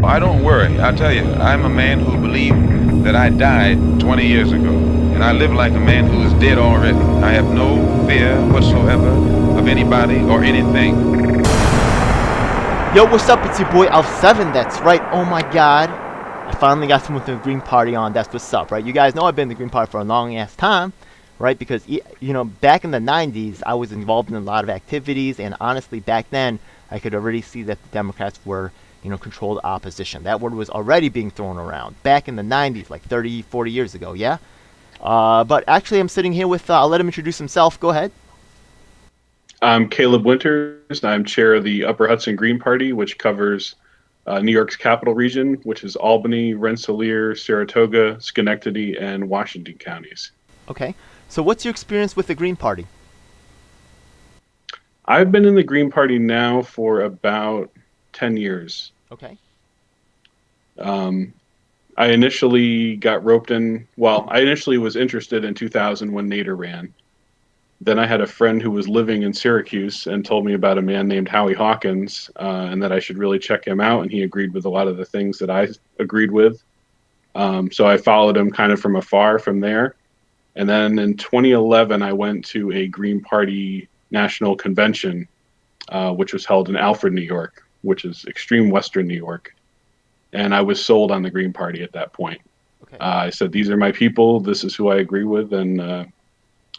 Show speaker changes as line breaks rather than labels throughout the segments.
I don't worry. I tell you, I'm a man who believed that I died 20 years ago. And I live like a man who is dead already. I have no fear whatsoever of anybody or anything.
Yo, what's up? It's your boy Al7. That's right. Oh my god. I finally got someone with the Green Party on. That's what's up, right? You guys know I've been in the Green Party for a long ass time, right? Because, back in the 90s, I was involved in a lot of activities. And honestly, back then, I could already see that the Democrats were, controlled opposition. That word was already being thrown around back in the 90s, like 30, 40 years ago, yeah? But actually, I'm sitting here with, I'll let him introduce himself. Go ahead.
I'm Kaleb Winters. I'm chair of the Upper Hudson Green Party, which covers New York's capital region, which is Albany, Rensselaer, Saratoga, Schenectady, and Washington counties.
Okay. So what's your experience with the Green Party?
I've been in the Green Party now for about 10 years.
Okay.
I initially got roped in. Well, I initially was interested in 2000 when Nader ran. Then I had a friend who was living in Syracuse and told me about a man named Howie Hawkins, and that I should really check him out. And he agreed with a lot of the things that I agreed with. So I followed him kind of from afar from there. And then in 2011, I went to a Green Party national convention, which was held in Alfred, New York, which is extreme Western New York. And I was sold on the Green Party at that point.
Okay.
I said, these are my people. This is who I agree with. And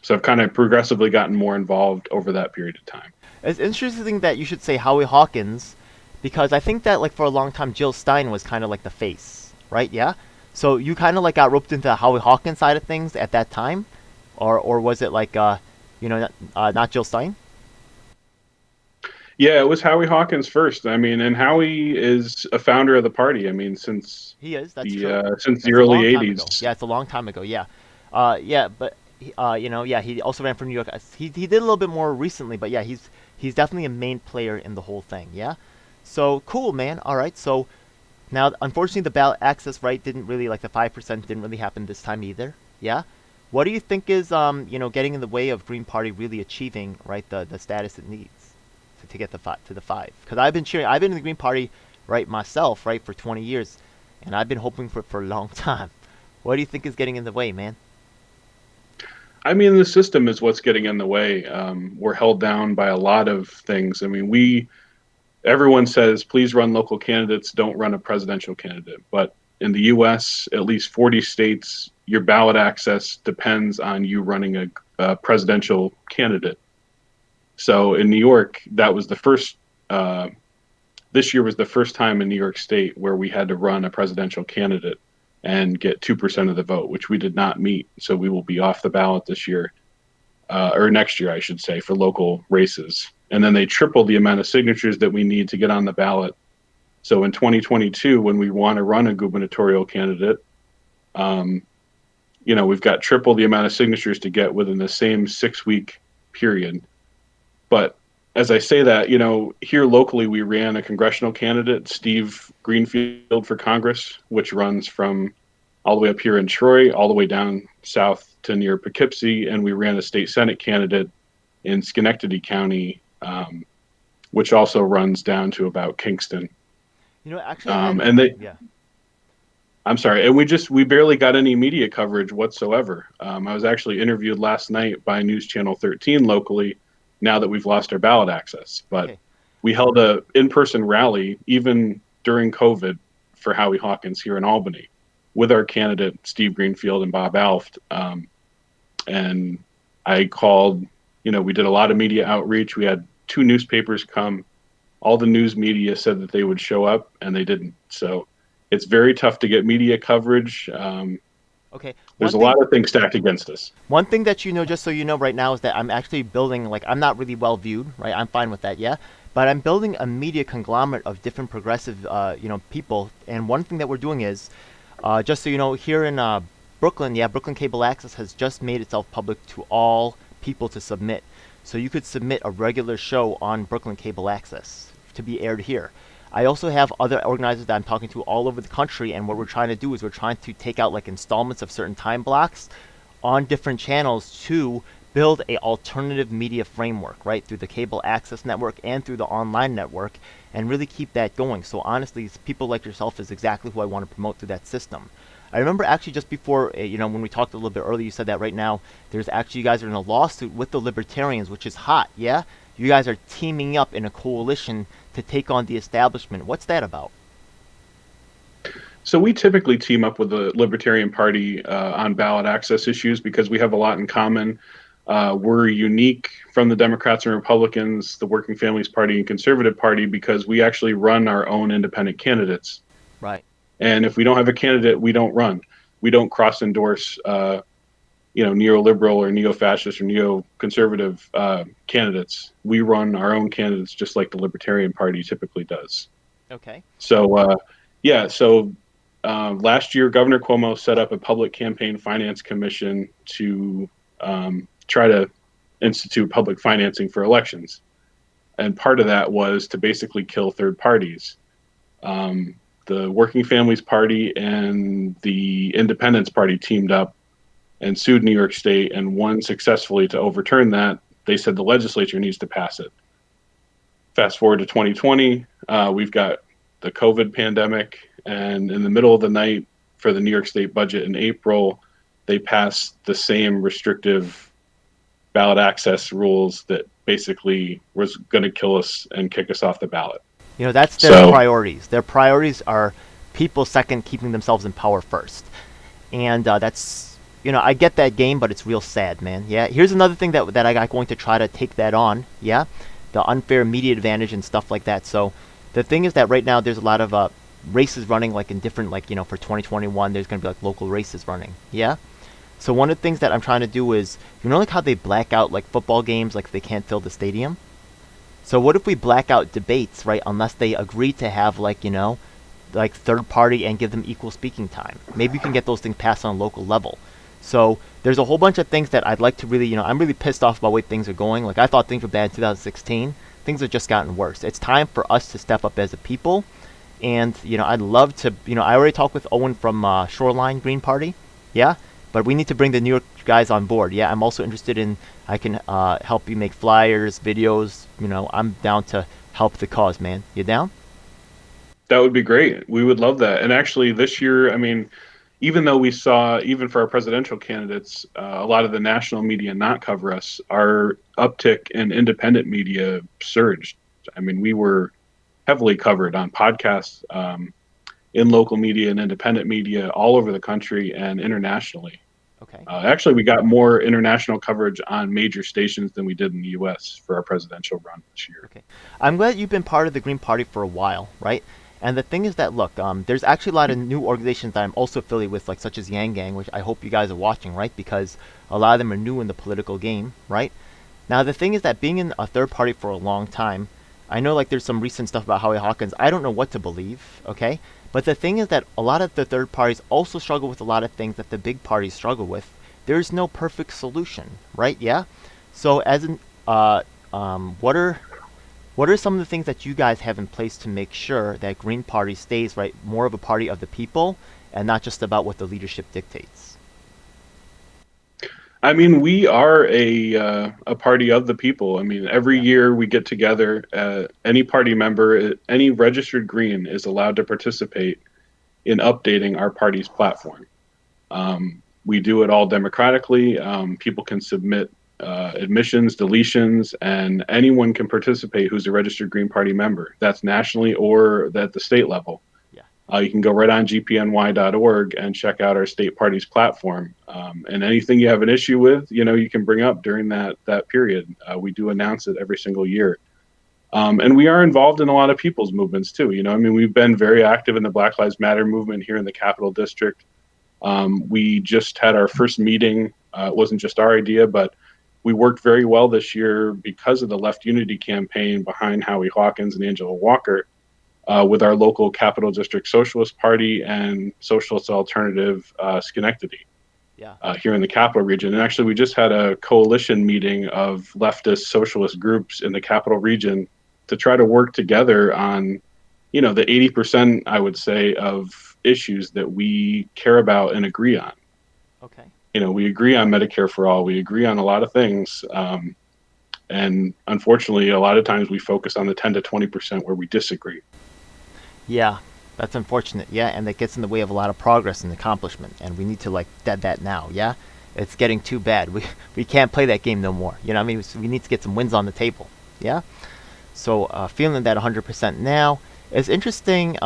so I've kind of progressively gotten more involved over that period of time.
It's interesting that you should say Howie Hawkins, because I think that, like, for a long time, Jill Stein was kind of like the face, right? Yeah? So you kind of, like, got roped into the Howie Hawkins side of things at that time? Or was it, like, not Jill Stein?
Yeah, it was Howie Hawkins first. I mean, and Howie is a founder of the party. I mean, since
He is, that's
the
true.
since the
That's a
early
long time ago.
'80s.
Yeah, it's a long time ago, yeah. Yeah, but, he also ran for New York. He did a little bit more recently, but yeah, he's definitely a main player in the whole thing, yeah? So, cool, man. All right, so now, unfortunately, the ballot access right didn't really, like, the 5% didn't really happen this time either, yeah? What do you think is, getting in the way of Green Party really achieving, right, the status it needs to get to the 5? Because I've been in the Green Party, right, myself, right, for 20 years, and I've been hoping for a long time. What do you think is getting in the way, man?
I mean, the system is what's getting in the way. We're held down by a lot of things. I mean, everyone says, please run local candidates, don't run a presidential candidate. But in the U.S., at least 40 states, your ballot access depends on you running a presidential candidate. So in New York, that was the first. This year was the first time in New York State where we had to run a presidential candidate and get 2% of the vote, which we did not meet. So we will be off the ballot this year, or next year, I should say, for local races. And then they tripled the amount of signatures that we need to get on the ballot. So in 2022, when we want to run a gubernatorial candidate, we've got triple the amount of signatures to get within the same 6-week period. But as I say that, here locally, we ran a congressional candidate, Steve Greenfield for Congress, which runs from all the way up here in Troy, all the way down south to near Poughkeepsie. And we ran a state Senate candidate in Schenectady County, which also runs down to about Kingston.
Actually, yeah.
I'm sorry, and we barely got any media coverage whatsoever. I was actually interviewed last night by News Channel 13 locally, now that we've lost our ballot access. But
Okay.
we held a in-person rally even during COVID for Howie Hawkins here in Albany with our candidate Steve Greenfield and Bob Alft. And I called, we did a lot of media outreach. We had 2 newspapers come. All the news media said that they would show up, and they didn't. So it's very tough to get media coverage.
Okay.
There's a lot of things stacked against us.
One thing that just so you know right now, is that I'm actually building, like, I'm not really well viewed, right? I'm fine with that, yeah? But I'm building a media conglomerate of different progressive, people. And one thing that we're doing is, just so you know, here in Brooklyn, Brooklyn Cable Access has just made itself public to all people to submit. So you could submit a regular show on Brooklyn Cable Access to be aired here. I also have other organizers that I'm talking to all over the country, and what we're trying to do is we're trying to take out, like, installments of certain time blocks on different channels to build a alternative media framework, right, through the cable access network and through the online network, and really keep that going. So honestly, people like yourself is exactly who I want to promote through that system. I remember actually just before, when we talked a little bit earlier, you said that right now there's actually, you guys are in a lawsuit with the Libertarians, which is hot, yeah? You guys are teaming up in a coalition to take on the establishment. What's that about?
So we typically team up with the Libertarian Party on ballot access issues because we have a lot in common. We're unique from the Democrats and Republicans, the Working Families Party and Conservative Party, because we actually run our own independent candidates.
Right.
And if we don't have a candidate, we don't run. We don't cross endorse, neoliberal or neo-fascist or neo-conservative candidates. We run our own candidates just like the Libertarian Party typically does.
Okay.
So, last year, Governor Cuomo set up a public campaign finance commission to try to institute public financing for elections. And part of that was to basically kill third parties. The Working Families Party and the Independence Party teamed up and sued New York State and won successfully to overturn that. They said the legislature needs to pass it. Fast forward to 2020, we've got the COVID pandemic, and in the middle of the night for the New York State budget in April, they passed the same restrictive ballot access rules that basically was going to kill us and kick us off the ballot.
That's their priorities. Their priorities are people second, keeping themselves in power first. And that's, I get that game, but it's real sad, man. Yeah. Here's another thing that I got going to try to take that on. Yeah. The unfair media advantage and stuff like that. So the thing is that right now there's a lot of races running, like in different, for 2021, there's going to be like local races running. Yeah. So one of the things that I'm trying to do is, like how they black out like football games, like they can't fill the stadium? So what if we black out debates, right, unless they agree to have like third party and give them equal speaking time? Maybe you can get those things passed on a local level. So there's a whole bunch of things that I'd like to really, I'm really pissed off about the way things are going. Like I thought things were bad in 2016. Things have just gotten worse. It's time for us to step up as a people. And, I'd love to, I already talked with Owen from Shoreline Green Party. Yeah. But we need to bring the New York guys on board. Yeah, I'm also interested in, I can help you make flyers, videos. I'm down to help the cause, man. You down?
That would be great. We would love that. And actually this year, even though we saw, even for our presidential candidates, a lot of the national media not cover us, our uptick in independent media surged. We were heavily covered on podcasts, in local media and independent media all over the country and internationally.
Okay.
Actually, we got more international coverage on major stations than we did in the U.S. for our presidential run this year.
Okay. I'm glad you've been part of the Green Party for a while, right? And the thing is that, look, there's actually a lot of new organizations that I'm also affiliated with, like such as Yang Gang, which I hope you guys are watching, right? Because a lot of them are new in the political game, right? Now, the thing is that being in a third party for a long time, I know like there's some recent stuff about Howie Hawkins. I don't know what to believe, okay? But the thing is that a lot of the third parties also struggle with a lot of things that the big parties struggle with. There's no perfect solution, right? Yeah. So as in, what are some of the things that you guys have in place to make sure that Green Party stays right more of a party of the people and not just about what the leadership dictates?
We are a party of the people. Every year we get together. Any party member, any registered Green is allowed to participate in updating our party's platform. We do it all democratically. People can submit admissions, deletions, and anyone can participate who's a registered Green Party member. That's nationally or at the state level. You can go right on gpny.org and check out our state party's platform. And anything you have an issue with, you can bring up during that period. We do announce it every single year. And we are involved in a lot of people's movements too. We've been very active in the Black Lives Matter movement here in the Capital District. We just had our first meeting. It wasn't just our idea, but we worked very well this year because of the Left Unity campaign behind Howie Hawkins and Angela Walker. With our local Capital District Socialist Party and Socialist Alternative Schenectady here in the Capital region. And actually, we just had a coalition meeting of leftist socialist groups in the Capital region to try to work together on, the 80%, I would say, of issues that we care about and agree on.
Okay.
we agree on Medicare for all. We agree on a lot of things. And unfortunately, a lot of times we focus on the 10 to 20% where we disagree.
Yeah, that's unfortunate. Yeah, and that gets in the way of a lot of progress and accomplishment, and we need to like dead that now. Yeah, it's getting too bad. We can't play that game no more. You know what I mean? We need to get some wins on the table. Yeah. So feeling that 100% now. It's interesting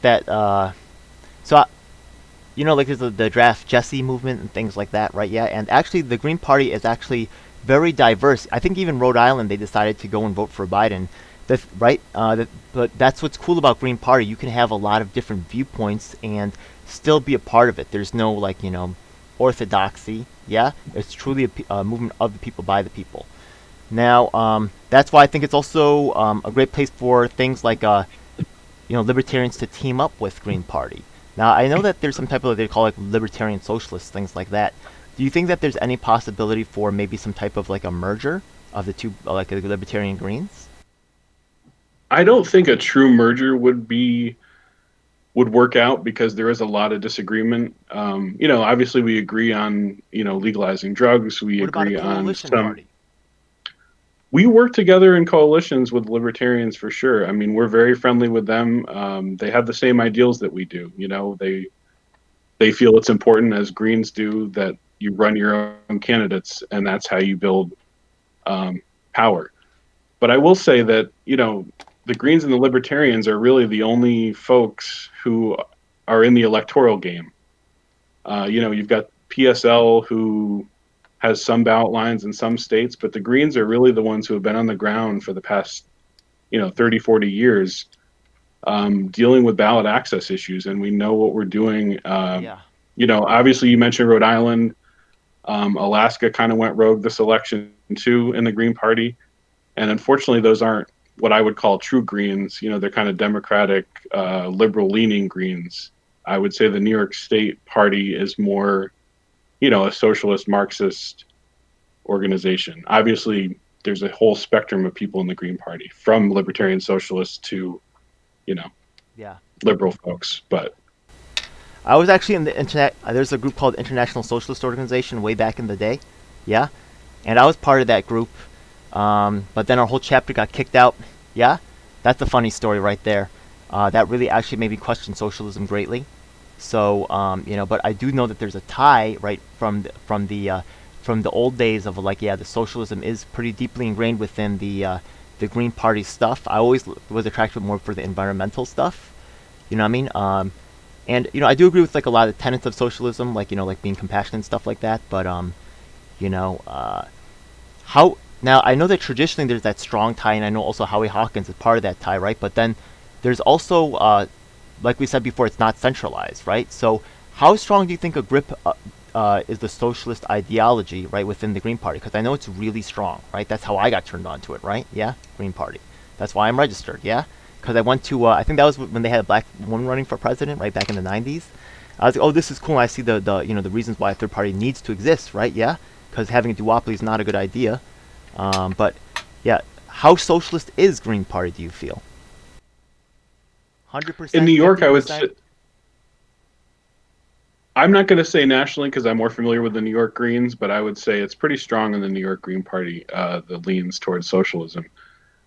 that so like there's the draft Jesse movement and things like that, right? Yeah, and actually the Green Party is actually very diverse. I think even Rhode Island they decided to go and vote for Biden. Right? But that's what's cool about Green Party. You can have a lot of different viewpoints and still be a part of it. There's no orthodoxy. Yeah, it's truly a movement of the people by the people. Now, that's why I think it's also a great place for things like libertarians to team up with Green Party. Now, I know that there's some type of they call like libertarian socialists, things like that. Do you think that there's any possibility for maybe some type of like a merger of the two, like the libertarian Greens?
I don't think a true merger would work out because there is a lot of disagreement. Obviously we agree on legalizing drugs. We
What about a
agree on
coalition
some.
party?
We work together in coalitions with libertarians for sure. I mean, we're very friendly with them. They have the same ideals that we do. They feel it's important, as Greens do, that you run your own candidates, and that's how you build power. But I will say that the Greens and the Libertarians are really the only folks who are in the electoral game. You've got PSL who has some ballot lines in some states, but the Greens are really the ones who have been on the ground for the past 30, 40 years dealing with ballot access issues, and we know what we're doing.
Yeah.
Obviously you mentioned Rhode Island. Alaska kind of went rogue this election too in the Green Party, and unfortunately those aren't what I would call true Greens. They're kind of Democratic, liberal-leaning Greens. I would say the New York State Party is more a socialist Marxist organization. Obviously, there's a whole spectrum of people in the Green Party, from libertarian socialists to,
Yeah.
liberal folks. But
I was actually in the internet. There's a group called International Socialist Organization way back in the day. Yeah. And I was part of that group. But then our whole chapter got kicked out. Yeah. That's a funny story right there. That really actually made me question socialism greatly. So, but I do know that there's a tie, right, from the old days of the socialism is pretty deeply ingrained within the Green Party stuff. I always was attracted more for the environmental stuff. You know what I mean? And I do agree with a lot of the tenets of socialism, like being compassionate and stuff like that. But how now I know that traditionally there's that strong tie, and I know also Howie Hawkins is part of that tie, right? But then there's also like we said before, it's not centralized, right? So how strong do you think a grip is the socialist ideology, right, within the Green Party? Because I know it's really strong, right? That's how I got turned on to it, right? Yeah, Green Party. That's why I'm registered, yeah? Because I went to, I think that was when they had a black woman running for president, right, back in the 90s. I was like, oh, this is cool. I see the reasons why a third party needs to exist, right? Yeah? Because having a duopoly is not a good idea. But, yeah, how socialist is Green Party, do you feel? 100%?
in New York,
50%?
I would say, I'm not going to say nationally because I'm more familiar with the New York Greens, but I would say it's pretty strong in the New York Green Party, that leans towards socialism.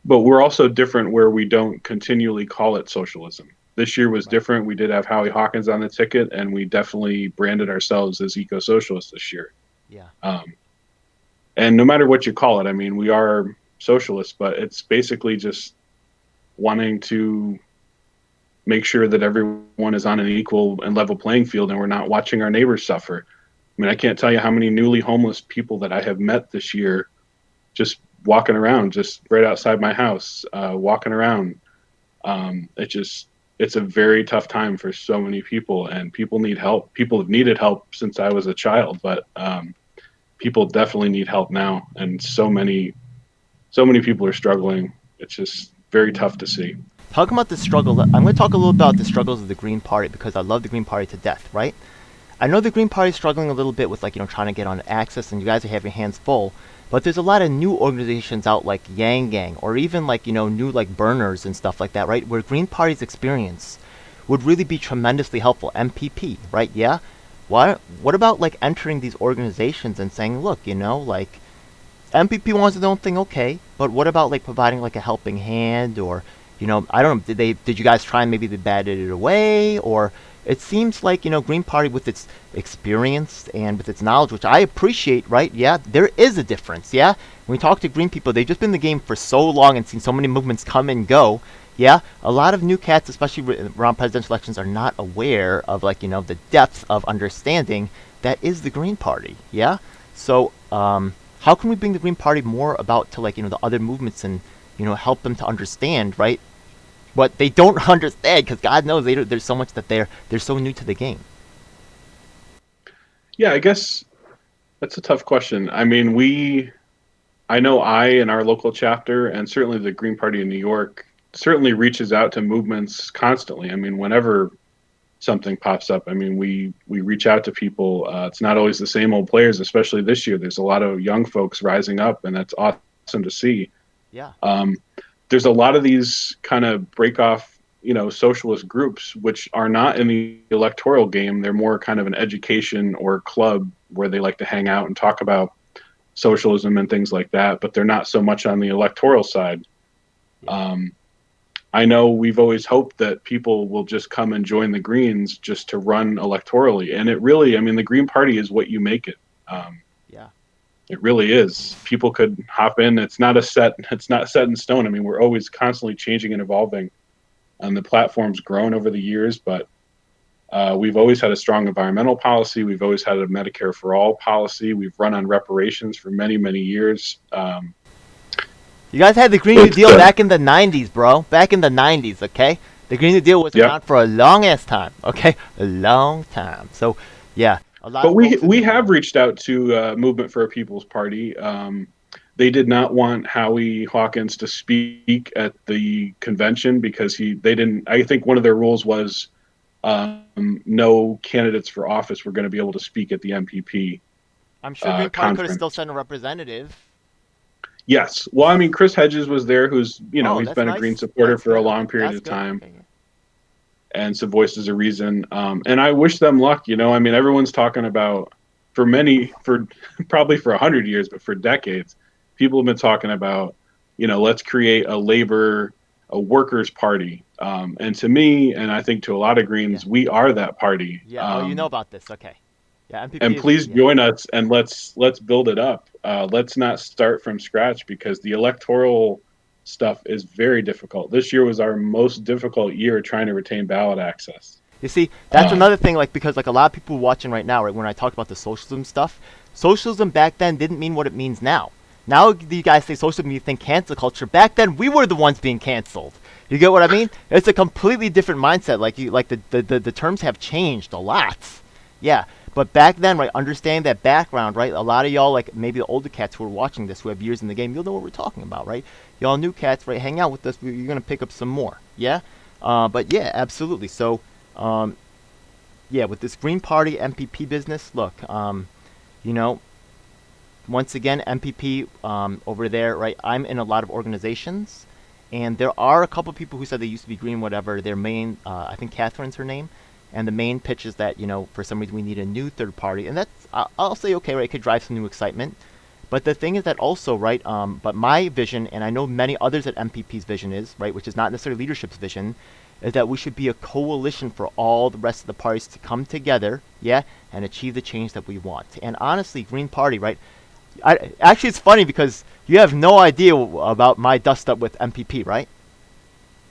But we're also different where we don't continually call it socialism. This year was different. We did have Howie Hawkins on the ticket, and we definitely branded ourselves as eco-socialists this year.
Yeah.
And no matter what you call it, I mean, we are socialists, but it's basically just wanting to make sure that everyone is on an equal and level playing field and we're not watching our neighbors suffer. I mean, I can't tell you how many newly homeless people that I have met this year just walking around, just right outside my house, walking around. It's a very tough time for so many people, and people need help. People have needed help since I was a child, but people definitely need help now. And so many people are struggling. It's just very tough to see.
Talking about the struggle, I'm going to talk a little about the struggles of the Green Party because I love the Green Party to death, right? I know the Green Party is struggling a little bit with trying to get on access, and you guys have your hands full. But there's a lot of new organizations out like Yang Gang, or even new burners and stuff like that, right? Where Green Party's experience would really be tremendously helpful. MPP, right? Yeah. what about like entering these organizations and saying, look, like MPP wants their own thing, okay, but what about like providing like a helping hand, or I don't know, did you guys try and maybe they batted it away, or it seems like Green Party with its experience and with its knowledge, which I appreciate, right? Yeah, there is a difference. Yeah, when we talk to Green people, they've just been in the game for so long and seen so many movements come and go. Yeah, a lot of new cats, especially around presidential elections, are not aware of like the depth of understanding that is the Green Party. Yeah, so how can we bring the Green Party more about to like the other movements and help them to understand, right, what they don't understand, because God knows there's so much that they're so new to the game.
Yeah, I guess that's a tough question. I mean, I know in our local chapter, and certainly the Green Party in New York, certainly reaches out to movements constantly. I mean, whenever something pops up, I mean, we reach out to people. It's not always the same old players, especially this year. There's a lot of young folks rising up, and that's awesome to see.
Yeah.
There's a lot of these kind of break off, socialist groups, which are not in the electoral game. They're more kind of an education or club where they like to hang out and talk about socialism and things like that, but they're not so much on the electoral side.
Yeah.
I know we've always hoped that people will just come and join the Greens just to run electorally. And it really, I mean, the Green Party is what you make it.
Yeah.
It really is. People could hop in. It's not set in stone. I mean, we're always constantly changing and evolving. And the platform's grown over the years, but we've always had a strong environmental policy. We've always had a Medicare for all policy. We've run on reparations for many, many years.
You guys had the Green New Deal back in the 90s, bro. Back in the 90s, okay? The Green New Deal was around for a long-ass time, okay? A long time. So, yeah.
But we have reached out to Movement for a People's Party. They did not want Howie Hawkins to speak at the convention because they didn't. I think one of their rules was no candidates for office were going to be able to speak at the MPP.
I'm sure Green Party could have still sent a representative.
Yes. Well, I mean, Chris Hedges was there, who's he's been
nice.
a Green supporter for a long period of time.
Okay.
And some voices of reason. And I wish them luck. I mean, everyone's talking about for probably for 100 years, but for decades, people have been talking about, let's create a workers' party. And to me, and I think to a lot of Greens, we are that party.
Yeah. You know about this. Okay. Yeah. MPP
and please join us and let's build it up. Let's not start from scratch because the electoral stuff is very difficult. This year was our most difficult year trying to retain ballot access.
You see, that's another thing, like, because like a lot of people watching right now, right, when I talk about the socialism stuff, socialism back then didn't mean what it means now. Now you guys say socialism, you think cancel culture. Back then, we were the ones being canceled. You get what I mean? It's a completely different mindset. Like the terms have changed a lot. Yeah. But back then, right, understanding that background, right, a lot of y'all, like maybe the older cats who are watching this, who have years in the game, you'll know what we're talking about, right? Y'all new cats, right, hang out with us. You're going to pick up some more, yeah? But yeah, absolutely. So, yeah, with this Green Party MPP business, look, once again, MPP over there, right, I'm in a lot of organizations, and there are a couple of people who said they used to be Green, whatever. Their main, I think Catherine's her name. And the main pitch is that, for some reason we need a new third party. And that's, I'll say, okay, right, it could drive some new excitement. But the thing is that also, right, but my vision, and I know many others at MPP's vision is, right, which is not necessarily leadership's vision, is that we should be a coalition for all the rest of the parties to come together, yeah, and achieve the change that we want. And honestly, Green Party, right, actually it's funny because you have no idea about my dust up with MPP, right?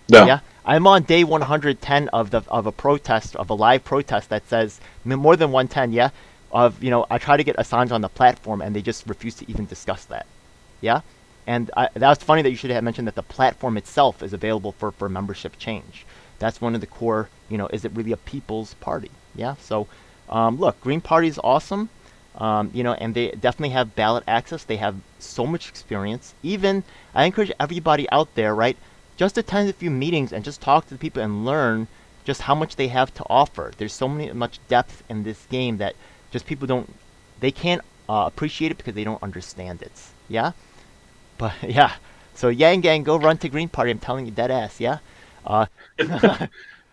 No.
Yeah. I'm on day 110 of a live protest that says more than 110, yeah. I try to get Assange on the platform and they just refuse to even discuss that, yeah. And that was funny that you should have mentioned that the platform itself is available for membership change. That's one of the core, is it really a people's party, yeah? So, look, Green Party is awesome, and they definitely have ballot access. They have so much experience. Even I encourage everybody out there, right? Just attend a few meetings and just talk to the people and learn just how much they have to offer. There's so much depth in this game that just people can't appreciate it because they don't understand it. Yeah? But yeah. So Yang Gang, go run to Green Party. I'm telling you, dead ass, yeah?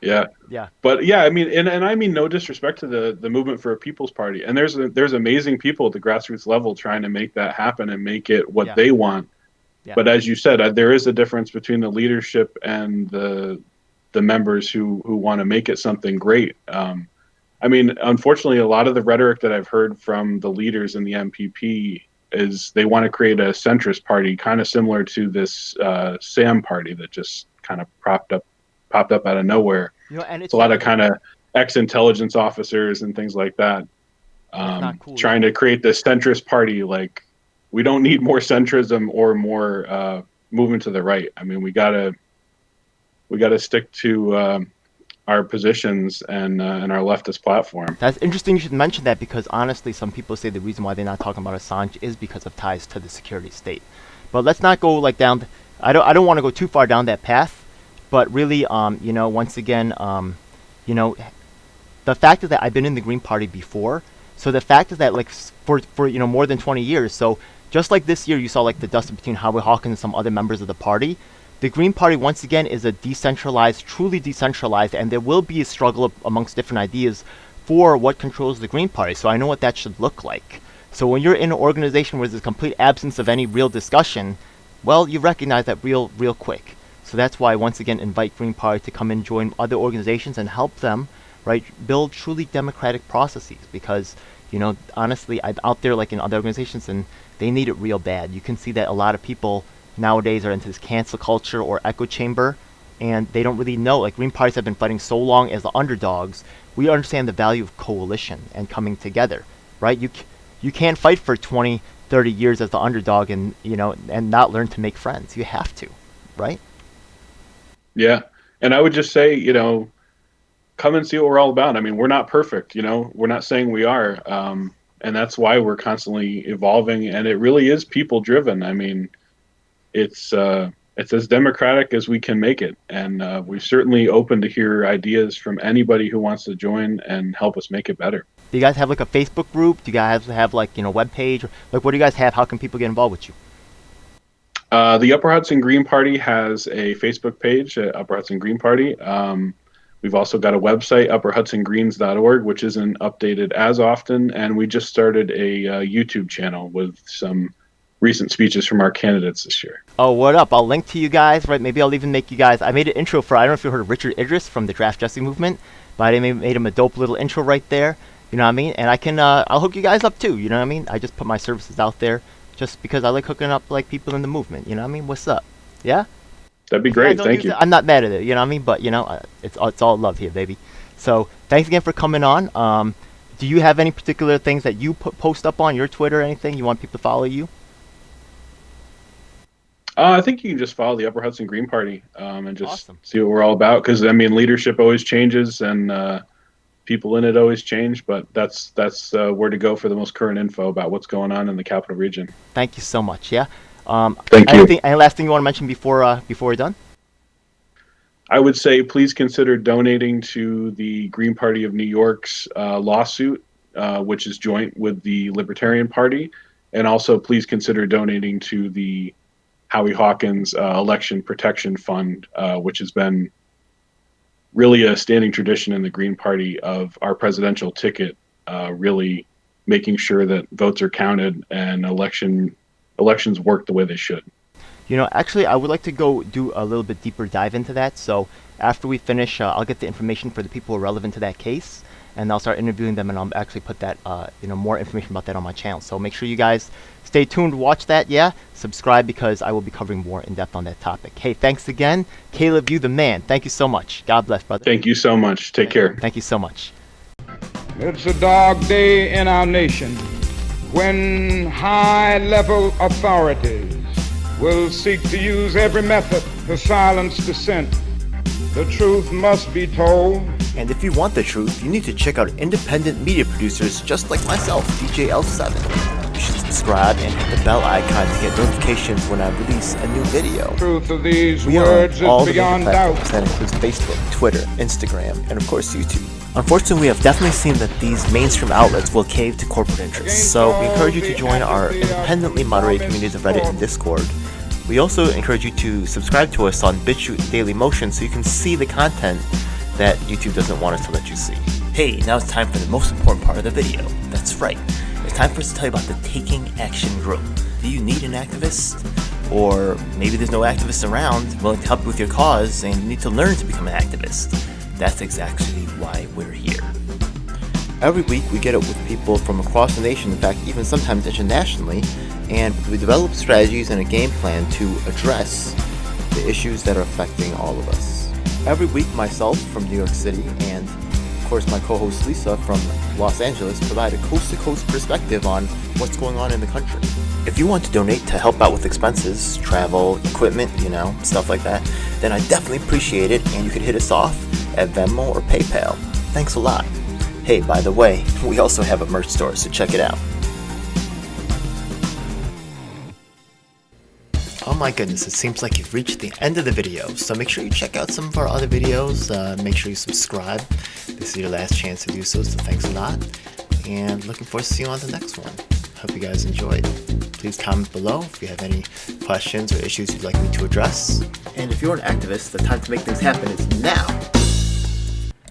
Yeah.
Yeah,
But yeah, I mean, and I mean no disrespect to the movement for a people's party. And there's amazing people at the grassroots level trying to make that happen and make it what
yeah,
they want.
yeah,
But as you said, there is a difference between the leadership and the members who want to make it something great. I mean, unfortunately, a lot of the rhetoric that I've heard from the leaders in the MPP is they want to create a centrist party, kind of similar to this Sam party that just kind of popped up out of nowhere.
and
It's a lot of kind of ex-intelligence officers and things like that,
it's not cool.
trying to create this centrist party. Like, we don't need more centrism or more movement to the right. I mean, we gotta stick to our positions and our leftist platform.
That's interesting you should mention that, because honestly, some people say the reason why they're not talking about Assange is because of ties to the security state. But let's not go like down. I don't want to go too far down that path. But really, once again, the fact is that I've been in the Green Party before. So the fact is that like for more than 20 years. So just like this year, you saw like the dust between Howard Hawkins and some other members of the party. The Green Party, once again, is a decentralized, truly decentralized, and there will be a struggle amongst different ideas for what controls the Green Party. So I know what that should look like. So when you're in an organization where there's a complete absence of any real discussion, well, you recognize that real quick. So that's why I once again invite Green Party to come and join other organizations and help them, right, build truly democratic processes. Because, honestly, I'm out there like in other organizations and they need it real bad. You can see that a lot of people nowadays are into this cancel culture or echo chamber, and they don't really know. Like, Green Parties have been fighting so long as the underdogs. We understand the value of coalition and coming together, right? You can't fight for 20, 30 years as the underdog and not learn to make friends. You have to, right?
Yeah. And I would just say, come and see what we're all about. I mean, we're not perfect, we're not saying we are. And that's why we're constantly evolving, and it really is people driven. I mean, it's as democratic as we can make it. And we're certainly open to hear ideas from anybody who wants to join and help us make it better.
Do you guys have like a Facebook group? Do you guys have like, web page? Like, what do you guys have? How can people get involved with you?
The Upper Hudson Green Party has a Facebook page, Upper Hudson Green Party. We've also got a website, upperhudsongreens.org, which isn't updated as often. And we just started a YouTube channel with some recent speeches from our candidates this year.
Oh, what up? I'll link to you guys, right? Maybe I'll even make you guys. I made an intro for, I don't know if you heard of Richard Idris from the Draft Justice Movement, but I made him a dope little intro right there. You know what I mean? And I can, I'll hook you guys up too. You know what I mean? I just put my services out there just because I like hooking up like people in the movement. You know what I mean? What's up? Yeah?
That'd be great. Thank you.
I'm not mad at it. You know what I mean? But, it's all love here, baby. So thanks again for coming on. Do you have any particular things that you post up on your Twitter or anything you want people to follow you?
I think you can just follow the Upper Hudson Green Party and just
Awesome.
See what we're all about. Because, I mean, leadership always changes and people in it always change. But that's where to go for the most current info about what's going on in the Capital Region.
Thank you so much. Yeah.
Thank you.
Any last thing you want to mention before we're done?
I would say please consider donating to the Green Party of New York's lawsuit, which is joint with the Libertarian Party. And also please consider donating to the Howie Hawkins Election Protection Fund, which has been really a standing tradition in the Green Party of our presidential ticket, really making sure that votes are counted and elections work the way they should.
Actually, I would like to go do a little bit deeper dive into that. So after we finish, I'll get the information for the people who are relevant to that case, and I'll start interviewing them, and I'll actually put that, more information about that on my channel. So make sure you guys stay tuned, watch that, yeah? Subscribe, because I will be covering more in depth on that topic. Hey, thanks again. Kaleb, you the man. Thank you so much. God bless, brother.
Thank you so much. Take care.
Thank you so much.
It's a dark day in our nation when high-level authorities will seek to use every method to silence dissent. The truth must be told.
And if you want the truth, you need to check out independent media producers just like myself, DJ L7. You should subscribe and hit the bell icon to get notifications when I release a new video.
Truth of these
We
words
are on all
is
the major
beyond
platforms.
doubt.
That includes Facebook, Twitter, Instagram, and of course YouTube. Unfortunately, we have definitely seen that these mainstream outlets will cave to corporate interests, so we encourage you to join our independently moderated communities of Reddit and Discord. We also encourage you to subscribe to us on BitChute and Dailymotion so you can see the content that YouTube doesn't want us to let you see.
Hey, now it's time for the most important part of the video. That's right. It's time for us to tell you about the Taking Action Group. Do you need an activist? Or maybe there's no activists around willing to help you with your cause and you need to learn to become an activist. That's exactly why we're here.
Every week we get up with people from across the nation, in fact even sometimes internationally, and we develop strategies and a game plan to address the issues that are affecting all of us. Every week myself from New York City and of course my co-host Lisa from Los Angeles provide a coast-to-coast perspective on what's going on in the country. If you want to donate to help out with expenses, travel, equipment, stuff like that, then I definitely appreciate it, and you can hit us off at Venmo or PayPal. Thanks a lot. Hey, by the way, we also have a merch store, so check it out. Oh my goodness, it seems like you've reached the end of the video, so make sure you check out some of our other videos. Make sure you subscribe. This is your last chance to do so thanks a lot. And looking forward to seeing you on the next one. Hope you guys enjoyed. Please comment below if you have any questions or issues you'd like me to address. And if you're an activist, the time to make things happen is now.